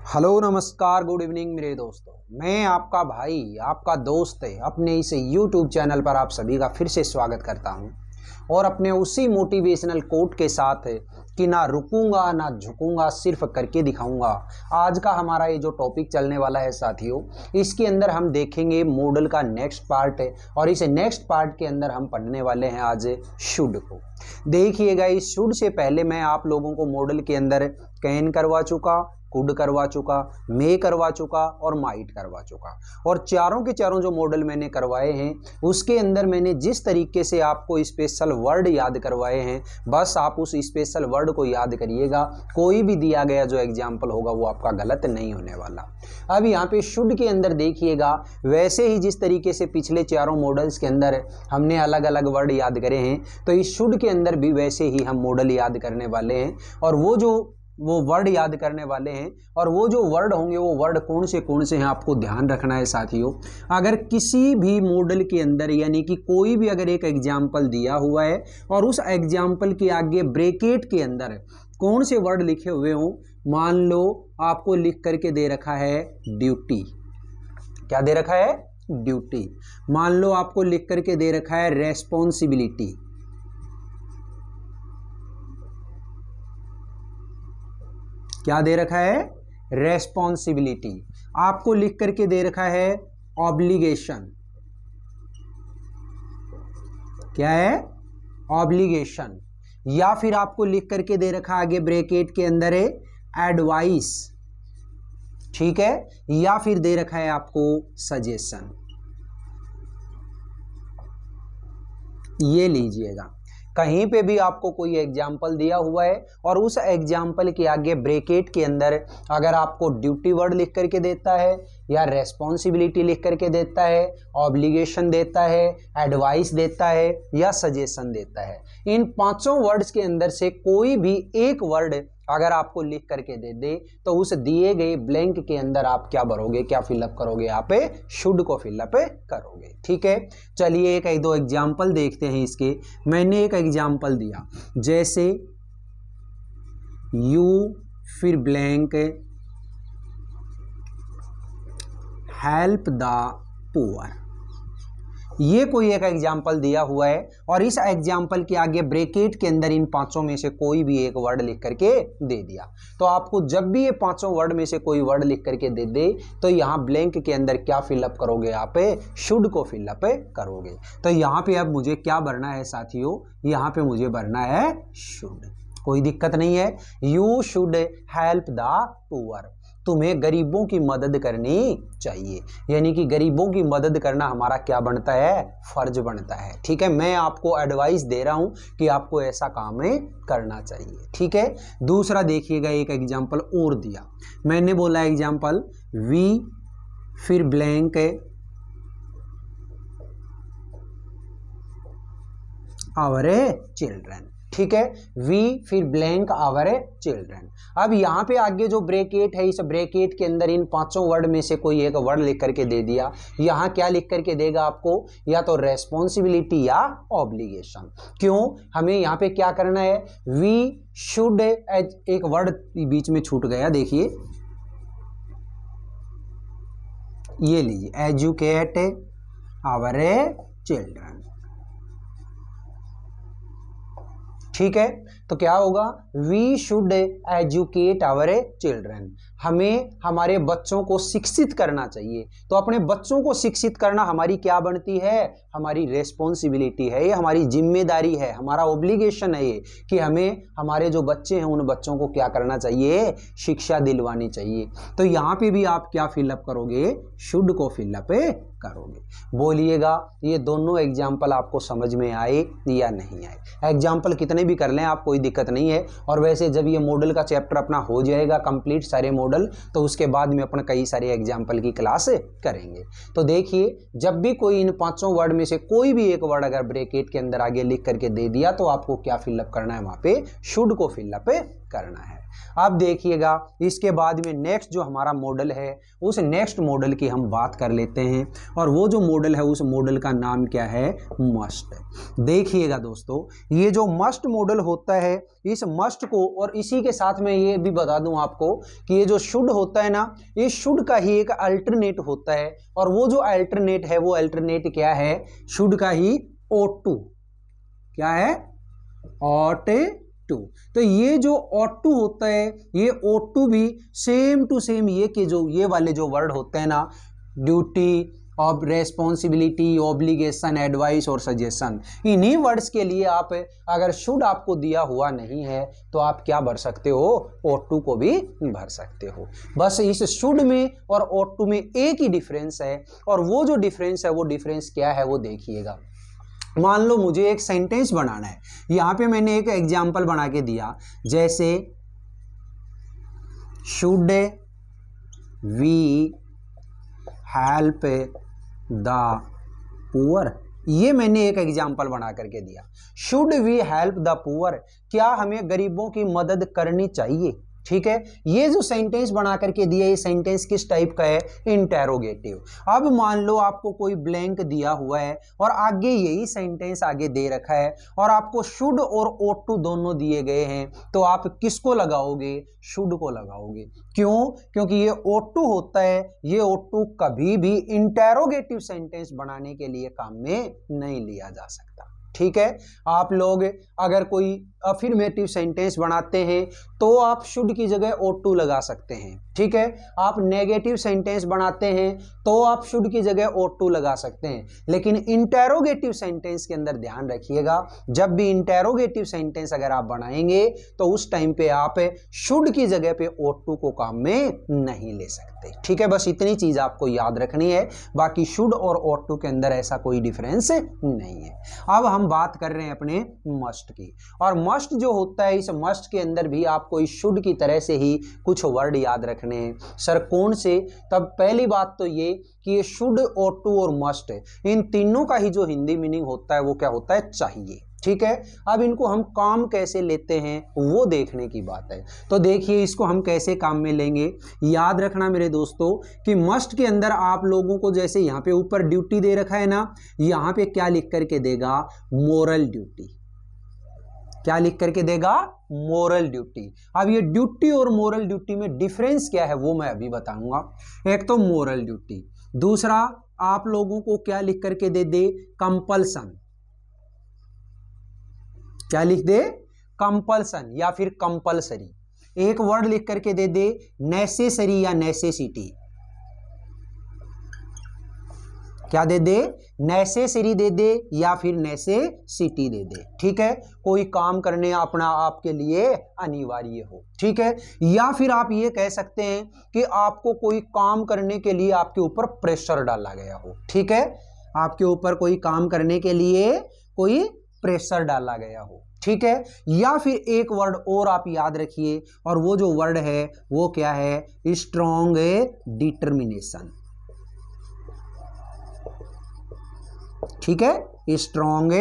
Hello नमस्कार good evening मेरे दोस्तों। मैं आपका भाई आपका दोस्त अपने इस YouTube चैनल पर आप सभी का फिर से स्वागत करता हूं और अपने उसी मोटिवेशनल कोट के साथ कि ना रुकूंगा ना झुकूंगा, सिर्फ करके दिखाऊंगा। आज का हमारा ये जो टॉपिक चलने वाला है साथियों, इसके अंदर हम देखेंगे मॉडल का नेक्स्ट पार्ट है और इस नेक्स्ट पार्ट के अंदर हम पढ़ने वाले हैं आज शुड को। देखिएगा, इस शुड से पहले मैं आप लोगों को मॉडल के अंदर कैन करवा चुका, कुड करवा चुका, मे करवा चुका और माइट करवा चुका। और चारों के चारों जो मॉडल मैंने करवाए हैं उसके अंदर मैंने जिस तरीके से आपको स्पेशल वर्ड याद करवाए हैं, बस आप उस स्पेशल वर्ड को याद करिएगा। कोई भी दिया गया जो एग्जाम्पल होगा वो आपका गलत नहीं होने वाला। अब यहाँ पे शुड के अंदर देखिएगा, वैसे ही जिस तरीके से पिछले चारों मॉडल्स के अंदर हमने अलग अलग वर्ड याद करे हैं, तो इस शुड के अंदर भी वैसे ही हम मॉडल याद करने वाले हैं। और वो वर्ड याद करने वाले हैं और वो जो वर्ड होंगे वो वर्ड कौन से हैं आपको ध्यान रखना है साथियों। अगर किसी भी मॉडल के अंदर यानी कि कोई भी अगर एक एग्जाम्पल दिया हुआ है और उस एग्जाम्पल के आगे ब्रैकेट के अंदर कौन से वर्ड लिखे हुए हों, मान लो आपको लिख करके दे रखा है ड्यूटी। क्या दे रखा है? ड्यूटी। मान लो आपको लिख करके दे रखा है रेस्पॉन्सिबिलिटी। क्या दे रखा है? रेस्पॉन्सिबिलिटी। आपको लिख करके दे रखा है ऑब्लिगेशन। क्या है? ऑब्लिगेशन। या फिर आपको लिख करके दे रखा आगे ब्रैकेट के अंदर है एडवाइस। ठीक है? या फिर दे रखा है आपको सजेशन। ये लीजिएगा, कहीं पे भी आपको कोई एग्जाम्पल दिया हुआ है और उस एग्जाम्पल के आगे ब्रैकेट के अंदर अगर आपको ड्यूटी वर्ड लिख करके देता है या रेस्पॉन्सिबिलिटी लिख करके देता है, ऑब्लिगेशन देता है, एडवाइस देता है या सजेशन देता है, इन पांचों वर्ड्स के अंदर से कोई भी एक वर्ड अगर आपको लिख करके दे दे तो उस दिए गए ब्लैंक के अंदर आप क्या भरोगे, क्या फिलअप करोगे? यहाँ पे शुड को फिलअप करोगे। ठीक है, चलिए एक दो एग्जाम्पल देखते हैं इसके। मैंने एक एग्जाम्पल दिया जैसे यू फिर ब्लैंक हेल्प द पुअर। ये कोई एक एग्जाम्पल दिया हुआ है और इस एग्जाम्पल के आगे ब्रैकेट के अंदर इन पांचों में से कोई भी एक वर्ड लिख करके दे दिया। तो आपको जब भी ये पांचों वर्ड में से कोई वर्ड लिख करके दे दे तो यहाँ ब्लैंक के अंदर क्या फिलअप करोगे? यहाँ पे शुड को फिलअप करोगे। तो यहाँ पे अब मुझे क्या भरना है साथियों? यहाँ पे मुझे भरना है शुड। कोई दिक्कत नहीं है। You should help the poor. तुम्हें गरीबों की मदद करनी चाहिए, यानी कि गरीबों की मदद करना हमारा क्या बनता है? फर्ज बनता है। ठीक है, मैं आपको एडवाइस दे रहा हूं कि आपको ऐसा काम करना चाहिए। ठीक है, दूसरा देखिएगा, एक एग्जांपल और दिया मैंने, बोला एग्जांपल वी फिर ब्लैंक आवर चिल्ड्रन। ठीक है, वी फिर ब्लैंक आवर चिल्ड्रन। अब यहाँ पे आगे जो ब्रैकेट है, इस ब्रैकेट के अंदर इन पांचों वर्ड में से कोई एक वर्ड लिख करके दे दिया। यहाँ क्या लिख करके देगा आपको? या तो रेस्पॉन्सिबिलिटी या ऑब्लिगेशन। क्यों? हमें यहाँ पे क्या करना है? वी शुड, एक वर्ड बीच में छूट गया, देखिए ये लीजिए, एजुकेट आवर चिल्ड्रन। ठीक है, तो क्या होगा? We should educate our children. हमें हमारे बच्चों को शिक्षित करना चाहिए। तो अपने बच्चों को शिक्षित करना हमारी क्या बनती है? हमारी रेस्पॉन्सिबिलिटी है, ये हमारी जिम्मेदारी है, हमारा ऑब्लिगेशन है ये कि हमें हमारे जो बच्चे हैं उन बच्चों को क्या करना चाहिए? शिक्षा दिलवानी चाहिए। तो यहाँ पे भी आप क्या फिलअप करोगे? शुड को फिलअप करोगे। बोलिएगा, ये दोनों एग्जाम्पल आपको समझ में आए या नहीं आए? एग्जाम्पल कितने भी कर लें आप, कोई दिक्कत नहीं है। और वैसे जब ये मॉडल का चैप्टर अपना हो जाएगा कंप्लीट सारे मॉडल, तो उसके बाद में अपन कई सारे एग्जाम्पल की क्लास करेंगे। तो देखिए, जब भी कोई इन पांचों वर्ड में से कोई भी एक वर्ड अगर ब्रैकेट के अंदर आगे लिख करके दे दिया तो आपको क्या फिलअप करना है? वहां पे शुड को फिलअप करना है। अब देखिएगा इसके बाद में नेक्स्ट जो हमारा मॉडल है उस नेक्स्ट मॉडल की हम बात कर लेते हैं, और वो जो मॉडल है उस मॉडल का नाम क्या है, मस्ट। देखिएगा दोस्तों, ये जो मस्ट मॉडल होता है, इस मस्ट को, और इसी के साथ में ये भी बता दूं आपको कि ये जो शुड होता है ना, ये शुड का ही एक अल्टरनेट होता है, और वो जो अल्टरनेट है वो अल्टरनेट क्या है, शुड का ही O2, क्या है, O2। तो ये जो O2 होता है, ये O2 भी सेम टू सेम ये के जो ये वाले जो वर्ड होते हैं ना, ड्यूटी, ऑब रेस्पॉन्सिबिलिटी, ऑब्लिगेशन, एडवाइस और सजेशन, इन्हीं वर्ड्स के लिए आप अगर शुड आपको दिया हुआ नहीं है तो आप क्या भर सकते हो, O2 को भी भर सकते हो। बस इस शुड में और O2 में एक ही डिफरेंस है, और वो जो डिफरेंस है वो डिफरेंस क्या है वो देखिएगा। मान लो मुझे एक सेंटेंस बनाना है, यहाँ पे मैंने एक एग्जाम्पल बना के दिया, जैसे should we help the poor, ये मैंने एक एग्जाम्पल बना करके दिया। Should we help the poor, क्या हमें गरीबों की मदद करनी चाहिए, ठीक है। ये जो सेंटेंस बना करके दिया, ये सेंटेंस किस टाइप का है, इंटेरोगेटिव। अब मान लो आपको कोई ब्लैंक दिया हुआ है और आगे यही सेंटेंस आगे दे रखा है, और आपको शुड और O2 दोनों दिए गए हैं, तो आप किसको लगाओगे, शुड को लगाओगे। क्यों, क्योंकि ये O2 होता है, ये O2 कभी भी इंटेरोगेटिव सेंटेंस बनाने के लिए काम में नहीं लिया जा सकता, ठीक है। आप लोग अगर कोई अफर्मेटिव सेंटेंस बनाते हैं तो आप शुड की जगह O2 लगा सकते हैं, ठीक है। आप नेगेटिव सेंटेंस बनाते हैं तो आप शुड की जगह O2 लगा सकते हैं, लेकिन इंटेरोगेटिव सेंटेंस के अंदर ध्यान रखिएगा, जब भी इंटेरोगेटिव सेंटेंस अगर आप बनाएंगे तो उस टाइम पे आप शुड की जगह पे O2 को काम में नहीं ले सकते, ठीक है। बस इतनी चीज आपको याद रखनी है, बाकी शुड और O2 के अंदर ऐसा कोई डिफरेंस नहीं है। अब हम बात कर रहे हैं अपने मस्ट की, और मस्ट जो होता है, इस मस्ट के अंदर भी आपको इस शुड की तरह से ही कुछ वर्ड याद रखने हैं। सर कौन से, तब पहली बात तो ये कि ये शुड, O2 और मस्ट, इन तीनों का ही जो हिंदी मीनिंग होता है वो क्या होता है, चाहिए, ठीक है। अब इनको हम काम कैसे लेते हैं वो देखने की बात है। तो देखिए इसको हम कैसे काम में लेंगे, याद रखना मेरे दोस्तों कि मस्ट के अंदर आप लोगों को, जैसे यहाँ पे ऊपर ड्यूटी दे रखा है ना, यहाँ पे क्या लिख करके देगा, मोरल ड्यूटी, क्या लिख करके देगा, मोरल ड्यूटी। अब ये ड्यूटी और मोरल ड्यूटी में डिफरेंस क्या है वो मैं अभी बताऊंगा। एक तो मोरल ड्यूटी, दूसरा आप लोगों को क्या लिख करके दे, कंपल्सन, क्या लिख दे, कंपल्सन या फिर कंपल्सरी। एक वर्ड लिख करके दे, नेसेसरी या नेसेसिटी, क्या दे, नेसेसरी दे या फिर नेसेसिटी दे, ठीक है। कोई काम करने अपना आपके लिए अनिवार्य हो, ठीक है। या फिर आप ये कह सकते हैं कि आपको कोई काम करने के लिए आपके ऊपर प्रेशर डाला गया हो, ठीक है। आपके ऊपर कोई काम करने के लिए कोई प्रेशर डाला गया हो, ठीक है। या फिर एक वर्ड और आप याद रखिए, और वो जो वर्ड है वो क्या है, स्ट्रॉन्ग डिटर्मिनेशन, ठीक है, स्ट्रॉन्ग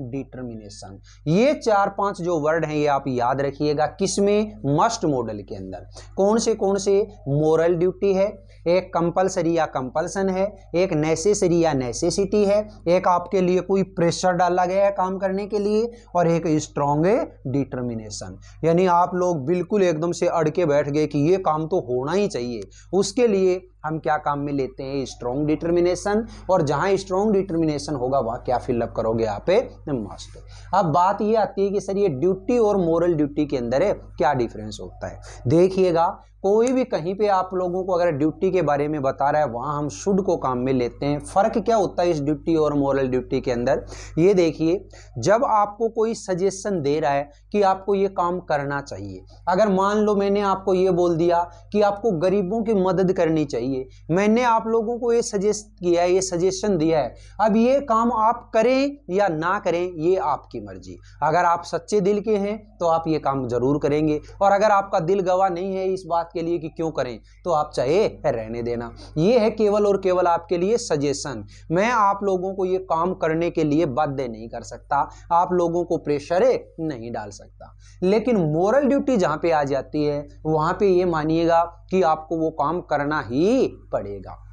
डिटर्मिनेशन। ये 4-5 जो वर्ड हैं ये आप याद रखिएगा, किसमें, मस्ट मॉडल के अंदर। कौन से, मोरल ड्यूटी है, एक कंपल्सरी या कंपल्सन है, एक नेसेसरी या नेसेसिटी है, एक आपके लिए कोई प्रेशर डाला गया है काम करने के लिए, और एक स्ट्रॉन्ग डिटर्मिनेशन। यानी आप लोग बिल्कुल एकदम से अड़ के बैठ गए कि ये काम तो होना ही चाहिए, उसके लिए हम क्या काम में लेते हैं, स्ट्रॉन्ग डिटर्मिनेशन। और जहां स्ट्रॉन्ग डिटर्मिनेशन होगा वहां क्या फिलअप करोगे आप, मस्ट। अब बात ये आती है कि सर ये ड्यूटी और मोरल ड्यूटी के अंदर क्या डिफरेंस होता है। देखिएगा कोई भी कहीं पे आप लोगों को अगर ड्यूटी के बारे में बता रहा है वहां हम शुड को काम में लेते हैं। फर्क क्या होता है इस ड्यूटी और मोरल ड्यूटी के अंदर, ये देखिए, जब आपको कोई सजेशन दे रहा है कि आपको ये काम करना चाहिए, अगर मान लो मैंने आपको ये बोल दिया कि आपको गरीबों की मदद करनी चाहिए, मैंने आप लोगों को ये सजेस्ट किया है, ये सजेशन दिया है, अब ये काम आप करें या ना करें ये आपकी मर्जी। अगर आप सच्चे दिल के हैं तो आप ये काम जरूर करेंगे, और अगर आपका दिल गवाह नहीं है इस बात आपके लिए कि क्यों करें, तो आप चाहे रहने देना। ये है केवल और केवल आपके लिए सजेशन। मैं आप लोगों को ये काम करने के लिए बाध्य नहीं कर सकता, आप लोगों को प्रेशर नहीं डाल सकता। लेकिन मोरल ड्यूटी जहां पे आ जाती है वहां पे ये मानिएगा कि आपको वो काम करना ही पड़ेगा।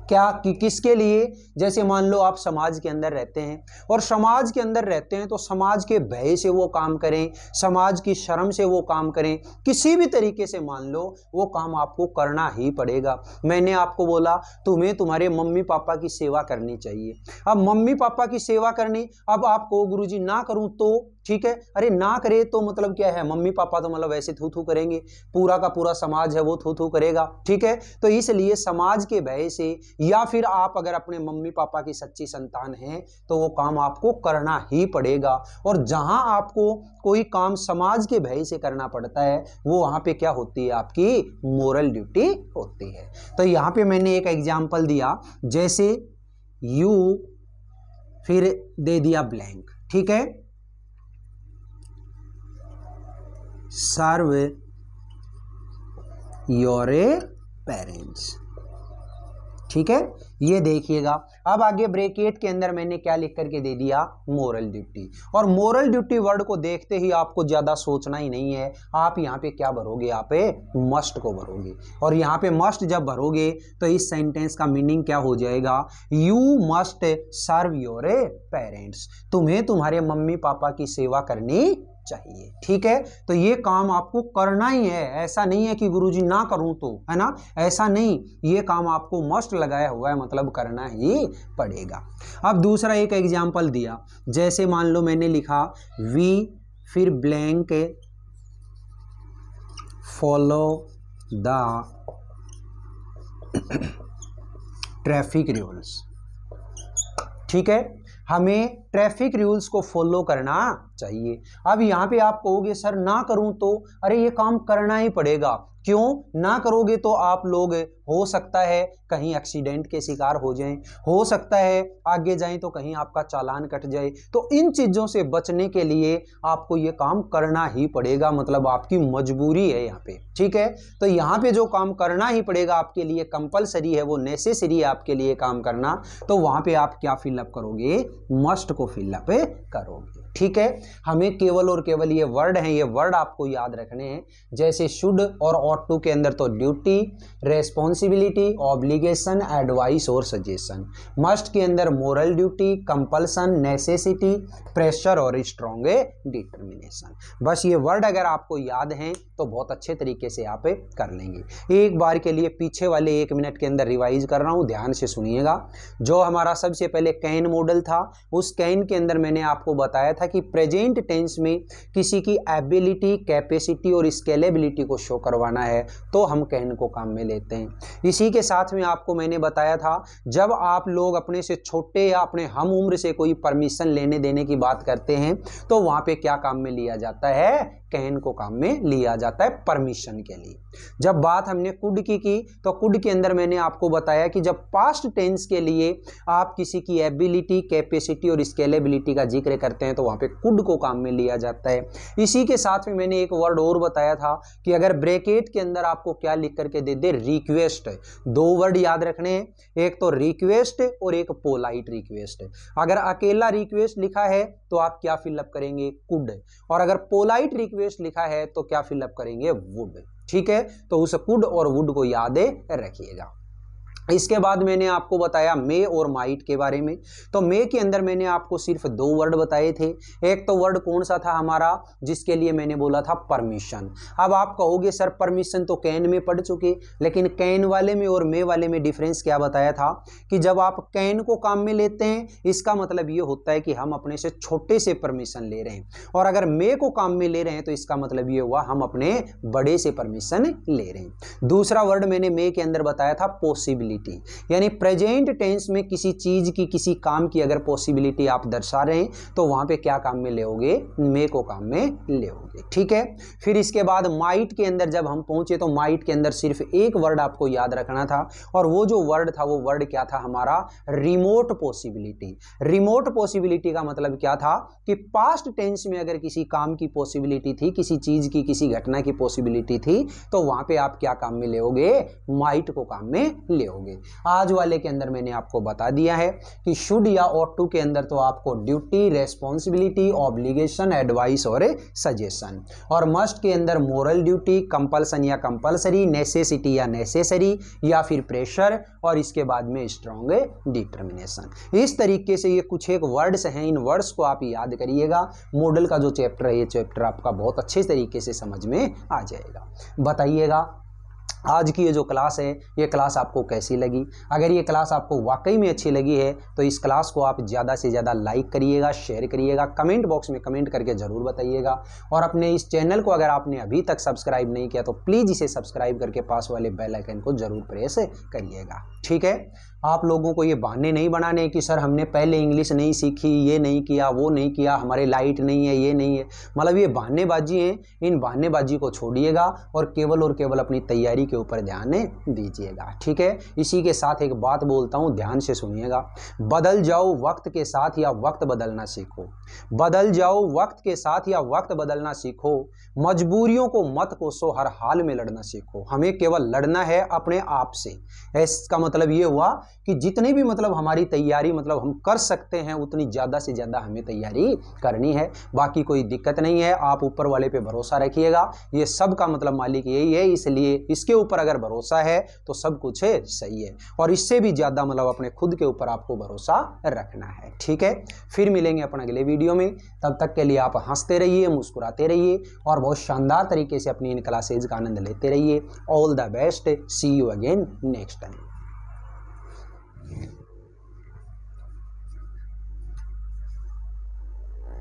क्या कि किसके लिए? जैसे मान लो आप समाज के अंदर रहते हैं और समाज के अंदर रहते हैं तो समाज के भय से वो काम करें, समाज की शर्म से वो काम करें, किसी भी तरीके से मान लो वो काम आपको करना ही पड़ेगा। मैंने आपको बोला तुम्हें तुम्हारे मम्मी पापा की सेवा करनी चाहिए। अब मम्मी पापा की सेवा करनी, अब आपको गुरुजी ना करूं तो ठीक है, अरे ना करे तो मतलब क्या है, मम्मी पापा तो मतलब ऐसे थू थू करेंगे, पूरा का पूरा समाज है वो थू थू करेगा, ठीक है। तो इसलिए समाज के भय से, या फिर आप अगर अपने मम्मी पापा की सच्ची संतान हैं तो वो काम आपको करना ही पड़ेगा। और जहां आपको कोई काम समाज के भय से करना पड़ता है वो वहां पे क्या होती है, आपकी मोरल ड्यूटी होती है। तो यहां पे मैंने एक एग्जाम्पल दिया, जैसे यू फिर दे दिया ब्लैंक, ठीक है, सर्व योर पेरेंट्स, ठीक है। ये देखिएगा, अब आगे ब्रैकेट के अंदर मैंने क्या लिख करके दे दिया, मोरल ड्यूटी। और मोरल ड्यूटी वर्ड को देखते ही आपको ज्यादा सोचना ही नहीं है, आप यहाँ पे क्या भरोगे, यहाँ पे मस्ट को भरोगे। और यहाँ पे मस्ट जब भरोगे तो इस सेंटेंस का मीनिंग क्या हो जाएगा, you must serve your parents, तुम्हें तुम्हारे मम्मी पापा की सेवा करनी चाहिए, ठीक है। तो ये काम आपको करना ही है, ऐसा नहीं है कि गुरुजी ना करूं तो, है ना, ऐसा नहीं, ये काम आपको मस्ट लगाया हुआ है, मतलब करना ही पड़ेगा। अब दूसरा एक एग्जांपल दिया, जैसे मान लो मैंने लिखा वी फिर blank follow the traffic rules, ठीक है, हमें ट्रैफिक रूल्स को फॉलो करना चाहिए। अब यहाँ पे आप कहोगे सर ना करूं तो, अरे ये काम करना ही पड़ेगा। क्यों ना करोगे तो आप लोग हो सकता है कहीं एक्सीडेंट के शिकार हो जाएं, हो सकता है आगे जाएं तो कहीं आपका चालान कट जाए। तो इन चीजों से बचने के लिए आपको ये काम करना ही पड़ेगा, मतलब आपकी मजबूरी है यहाँ पे, ठीक है। तो यहाँ पे जो काम करना ही पड़ेगा आपके लिए, कंपलसरी है, वो नेसेसरी है आपके लिए काम करना, तो वहां पे आप क्या फिलअप करोगे, मस्ट को फिलअप करोगे, ठीक है। हमें केवल और केवल ये वर्ड हैं, ये वर्ड आपको याद रखने हैं, जैसे शुड और ऑट टू के अंदर तो ड्यूटी, रेस्पॉन्सिबिलिटी, ऑब्लिगेशन, एडवाइस और सजेशन। मस्ट के अंदर moral duty, compulsion, necessity, pressure और स्ट्रॉन्ग डिटर्मिनेशन। बस ये वर्ड अगर आपको याद हैं तो बहुत अच्छे तरीके से आप कर लेंगे। एक बार के लिए पीछे वाले 1 मिनट के अंदर रिवाइज कर रहा हूं, ध्यान से सुनिएगा। जो हमारा सबसे पहले कैन मॉडल था, उस कैन के अंदर मैंने आपको बताया था कि प्रेजेंट टेंस में किसी की एबिलिटी, कैपेसिटी और स्केलेबिलिटी को शो करवाना है तो हम कैन को काम में लेते हैं। इसी के साथ में आपको मैंने बताया था जब आप लोग अपने से छोटे या अपने हम उम्र से कोई परमिशन लेने देने की बात करते हैं तो वहां पे क्या काम में लिया जाता है, कैन को काम में लिया जाता है परमिशन के लिए। जब बात हमने कुड की तो कुड के अंदर मैंने आपको बताया कि जब पास्ट टेंस के लिए आप किसी की एबिलिटी, कैपेसिटी और स्केलेबिलिटी का जिक्र करते हैं तो वहां पे कुड को काम में लिया जाता है। इसी के साथ में मैंने एक वर्ड और बताया था कि अगर ब्रैकेट के अंदर आपको क्या लिख करके दे दे, रिक्वेस्ट। 2 वर्ड याद रखने हैं, एक तो रिक्वेस्ट और एक पोलाइट रिक्वेस्ट। अगर अकेला रिक्वेस्ट लिखा है तो आप क्या फिलअप करेंगे, कुड, और अगर पोलाइट रिक्वेस्ट लिखा है तो क्या फिलअप करेंगे, वुड, ठीक है। तो उस कुड और वुड को याद रखिएगा। इसके बाद मैंने आपको बताया मे और माइट के बारे में। तो मे के अंदर मैंने आपको सिर्फ 2 वर्ड बताए थे। एक तो वर्ड कौन सा था हमारा, जिसके लिए मैंने बोला था परमिशन। अब आप कहोगे सर परमिशन तो कैन में पढ़ चुके, लेकिन कैन वाले में और मे वाले में डिफरेंस क्या बताया था कि जब आप कैन को काम में लेते हैं इसका मतलब ये होता है कि हम अपने से छोटे से परमिशन ले रहे हैं, और अगर मे को काम में ले रहे हैं तो इसका मतलब ये हुआ हम अपने बड़े से परमिशन ले रहे हैं। दूसरा वर्ड मैंने मे के अंदर बताया था पॉसिबिलिटी। पॉसिबिलिटी, यानी प्रेजेंट टेंस में किसी चीज की, किसी काम की अगर पॉसिबिलिटी आप दर्शा रहे हैं तो वहां पे क्या काम में लेओगे, मे को काम में लेओगे। ठीक है, फिर इसके बाद माइट के अंदर जब हम पहुंचे तो माइट के अंदर सिर्फ एक वर्ड आपको याद रखना था, और वो जो वर्ड था वो वर्ड क्या था हमारा, रिमोट पॉसिबिलिटी। रिमोट पॉसिबिलिटी का मतलब क्या था कि पास्ट टेंस में अगर किसी काम की पॉसिबिलिटी थी, किसी चीज की, किसी घटना की पॉसिबिलिटी थी, तो वहां पे आप क्या काम में लेओगे, माइट को काम में लेओगे। आज वाले के अंदर मैंने आपको बता दिया है कि शुड या ऑट टू के अंदर तो आपको ड्यूटी, रेस्पॉन्सिबिलिटी, ऑब्लिगेशन, एडवाइस और सजेशन, और मस्ट के अंदर मोरल ड्यूटी, कंपल्सन या कंपल्सरी, नेसेसिटी या नेसेसरी, या फिर प्रेशर, और इसके बाद में स्ट्रॉन्ग डिटर्मिनेशन। इस तरीके से ये कुछ एक वर्ड्स हैं, इन वर्ड्स को आप याद करिएगा। मॉडल का जो चैप्टर है, ये चैप्टर आपका बहुत अच्छे तरीके से समझ में आ जाएगा। बताइएगा आज की ये जो क्लास है, ये क्लास आपको कैसी लगी। अगर ये क्लास आपको वाकई में अच्छी लगी है तो इस क्लास को आप ज़्यादा से ज़्यादा लाइक करिएगा, शेयर करिएगा, कमेंट बॉक्स में कमेंट करके ज़रूर बताइएगा। और अपने इस चैनल को अगर आपने अभी तक सब्सक्राइब नहीं किया तो प्लीज़ इसे सब्सक्राइब करके पास वाले बेल आइकन को ज़रूर प्रेस करिएगा। ठीक है, आप लोगों को ये बहाने नहीं बनाने कि सर हमने पहले इंग्लिश नहीं सीखी, ये नहीं किया, वो नहीं किया, हमारे लाइट नहीं है, ये नहीं है, मतलब ये बहानेबाजी है। इन बहानेबाजी को छोड़िएगा और केवल अपनी तैयारी के ऊपर ध्यान दीजिएगा। ठीक है, इसी के साथ एक बात बोलता हूँ, ध्यान से सुनिएगा। बदल जाओ वक्त के साथ या वक्त बदलना सीखो। बदल जाओ वक्त के साथ या वक्त बदलना सीखो। मजबूरियों को मत कोसो, हर हाल में लड़ना सीखो। हमें केवल लड़ना है अपने आप से। इसका मतलब ये हुआ कि जितनी भी मतलब हमारी तैयारी मतलब हम कर सकते हैं उतनी ज़्यादा से ज़्यादा हमें तैयारी करनी है। बाकी कोई दिक्कत नहीं है, आप ऊपर वाले पे भरोसा रखिएगा। ये सब का मतलब मालिक यही है, इसलिए इसके ऊपर अगर भरोसा है तो सब कुछ है सही है, और इससे भी ज़्यादा मतलब अपने खुद के ऊपर आपको भरोसा रखना है। ठीक है, फिर मिलेंगे अपने अगले वीडियो में। तब तक के लिए आप हंसते रहिए, मुस्कुराते रहिए और बहुत शानदार तरीके से अपनी इन क्लासेज का आनंद लेते रहिए। All the best, see you again next time.